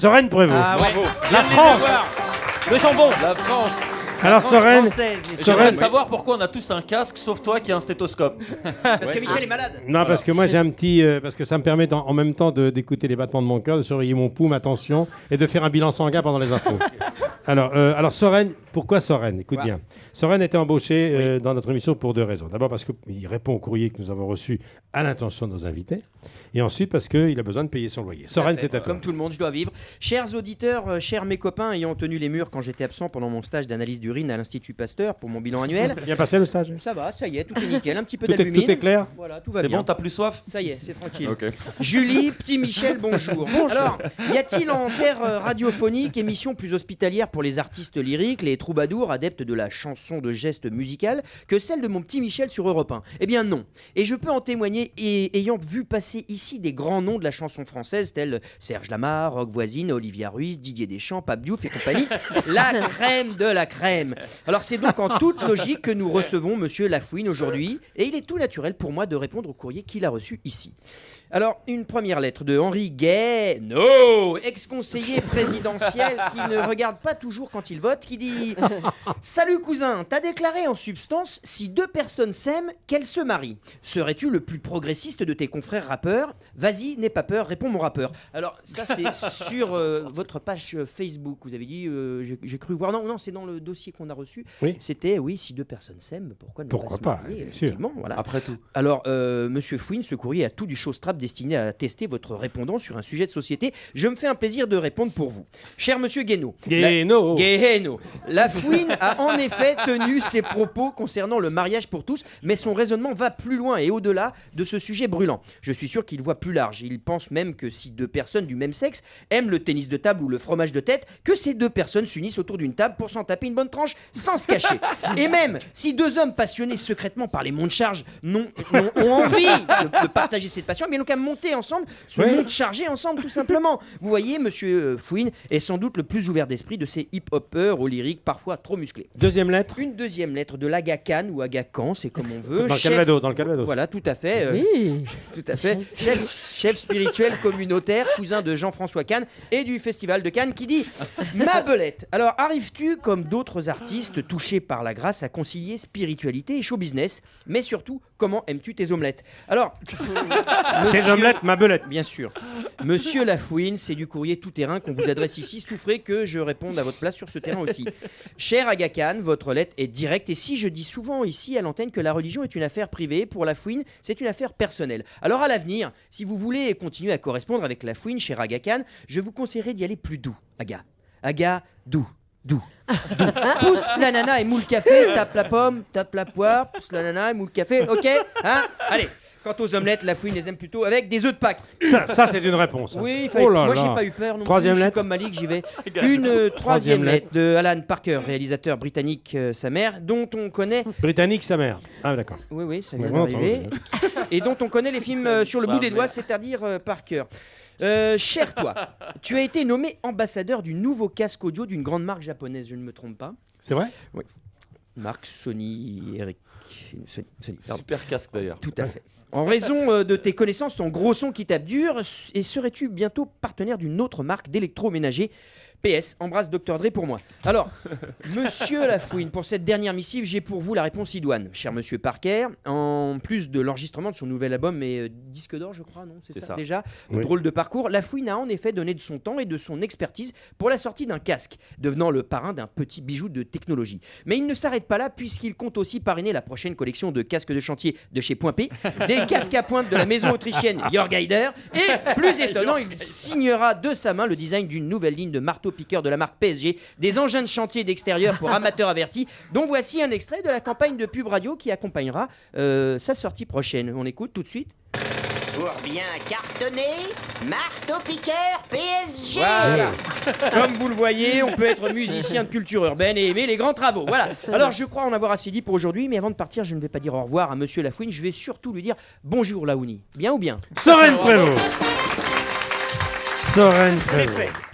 Soren Prévost. Ah ouais. Bravo. La France. Le jambon. La France. Alors Soren, J'aimerais savoir pourquoi on a tous un casque, sauf toi qui a un stéthoscope. Parce que Michel est malade. non parce que moi j'ai un petit, parce que ça me permet en même temps d'écouter les battements de mon cœur, de surveiller mon pouls, ma tension et de faire un bilan sanguin pendant les infos. Alors Soren, pourquoi Soren? Écoute bien. Soren était embauché dans notre émission pour deux raisons. D'abord parce qu'il répond au courrier que nous avons reçu à l'intention de nos invités. Et ensuite parce qu'il a besoin de payer son loyer. Soren, c'est à toi. Comme tout le monde, je dois vivre. Chers auditeurs, chers mes copains ayant tenu les murs quand j'étais absent pendant mon stage d'analyse d'urine à l'Institut Pasteur pour mon bilan annuel. Bien passé le stage? Ça va, ça y est, tout est nickel. Un petit peu Tout d'albumine. est clair? Voilà, tout va C'est bien. bon, t'as plus soif? Ça y est, c'est tranquille. Ok. Julie, petit Michel, bonjour. Alors, y a-t-il en terre radiophonique émission plus hospitalière pour les artistes lyriques, les troubadours, adeptes de la chanson de geste musicale, que celle de mon petit Michel sur Europe 1? Eh bien non. Et je peux en témoigner ayant vu passer ici des grands noms de la chanson française tels Serge Lama, Roch Voisine, Olivia Ruiz, Didier Deschamps, Pape Diouf et compagnie. La crème de la crème. Alors c'est donc en toute logique que nous recevons Monsieur Lafouine aujourd'hui et il est tout naturel pour moi de répondre au courrier qu'il a reçu ici. Alors, une première lettre de Henri Guénaud, ex-conseiller présidentiel qui ne regarde pas toujours quand il vote, qui dit « Salut cousin, t'as déclaré en substance, si deux personnes s'aiment, qu'elles se marient. Serais-tu le plus progressiste de tes confrères rappeurs? Vas-y, n'aie pas peur, réponds mon rappeur. » Alors, ça c'est sur votre page Facebook, vous avez dit, j'ai cru voir, non, c'est dans le dossier qu'on a reçu. Oui. C'était, oui, si deux personnes s'aiment, pourquoi se pas, marier, bien sûr. effectivement, voilà. Après tout. Alors, Monsieur Fouine, ce courrier a tout du showstrap destiné à tester votre répondant sur un sujet de société. Je me fais un plaisir de répondre pour vous. Cher Monsieur Guénaud. Guénaud. La Fouine a en effet tenu ses propos concernant le mariage pour tous, mais son raisonnement va plus loin et au-delà de ce sujet brûlant. Je suis sûr qu'il voit plus large. Il pense même que si deux personnes du même sexe aiment le tennis de table ou le fromage de tête, que ces deux personnes s'unissent autour d'une table pour s'en taper une bonne tranche sans se cacher. Et même si deux hommes passionnés secrètement par les monts de charge ont envie de partager cette passion, mais donc à monter ensemble, se montent charger ensemble tout simplement. Vous voyez, Monsieur Fouine est sans doute le plus ouvert d'esprit de ces hip-hoppers aux lyriques parfois trop musclés. Deuxième lettre. Une deuxième lettre de l'Aga Khan ou Aga Khan, c'est comme on veut. Dans le Calvados. Voilà, tout à fait. Oui. Tout à fait. Chef spirituel communautaire, cousin de Jean-François Kahn et du Festival de Cannes, qui dit « Ma belette, alors arrives-tu, comme d'autres artistes touchés par la grâce, à concilier spiritualité et show business? Mais surtout, comment aimes-tu tes omelettes ?» Alors, Tes omelettes, ma belette. bien sûr. Monsieur Lafouine, c'est du courrier tout-terrain qu'on vous adresse ici. Souffrez que je réponde à votre place sur ce terrain aussi. Cher Aga Khan, votre lettre est directe. Et si je dis souvent ici à l'antenne que la religion est une affaire privée, pour Lafouine, c'est une affaire personnelle. Alors à l'avenir, si vous voulez continuer à correspondre avec Lafouine, cher Aga Khan, je vous conseillerais d'y aller plus doux, Aga. Aga, doux. Pousse l'ananas et moule café, tape la pomme, tape la poire, pousse l'ananas et moule café, ok, hein? Allez. Quant aux omelettes, Lafouine les aime plutôt avec des œufs de Pâques. Ça c'est une réponse. Hein. Oui, moi j'ai pas eu peur non Troisième plus, je suis lettre. comme Malik, j'y vais. Une troisième lettre de Alan Parker, réalisateur britannique, sa mère, dont on connaît... Britannique, sa mère. Ah d'accord. Oui, ça vient Ouais, d'arriver. Et dont on connaît les films sur le bout des doigts, c'est-à-dire Parker. Cher toi, tu as été nommé ambassadeur du nouveau casque audio d'une grande marque japonaise, je ne me trompe pas. C'est vrai? Oui. Marque Sony Eric. Sony, pardon. Super casque d'ailleurs. Tout à fait. En raison de tes connaissances en gros son qui tape dur, et serais-tu bientôt partenaire d'une autre marque d'électroménager? PS, embrasse Dr Dre pour moi. Alors, Monsieur Lafouine, pour cette dernière missive, j'ai pour vous la réponse idoine. Cher Monsieur Parker, en plus de l'enregistrement de son nouvel album, et disque d'or, je crois, non? C'est ça déjà. Oui. Drôle de parcours. Lafouine a en effet donné de son temps et de son expertise pour la sortie d'un casque, devenant le parrain d'un petit bijou de technologie. Mais il ne s'arrête pas là, puisqu'il compte aussi parrainer la prochaine collection de casques de chantier de chez Point P, des casques à pointe de la maison autrichienne Jörg Haider, et plus étonnant, il signera de sa main le design d'une nouvelle ligne de marteau-piqueur de la marque PSG, des engins de chantier d'extérieur pour amateurs avertis, dont voici un extrait de la campagne de pub radio qui accompagnera sa sortie prochaine. On écoute tout de suite. Pour bien cartonner, marteau-piqueur PSG. Voilà. Comme vous le voyez, on peut être musicien de culture urbaine et aimer les grands travaux. Voilà. Alors je crois en avoir assez dit pour aujourd'hui, mais avant de partir, je ne vais pas dire au revoir à Monsieur Lafouine, je vais surtout lui dire bonjour Laouni. Bien ou bien? Soren Prévost. Soren C'est Prévost. fait.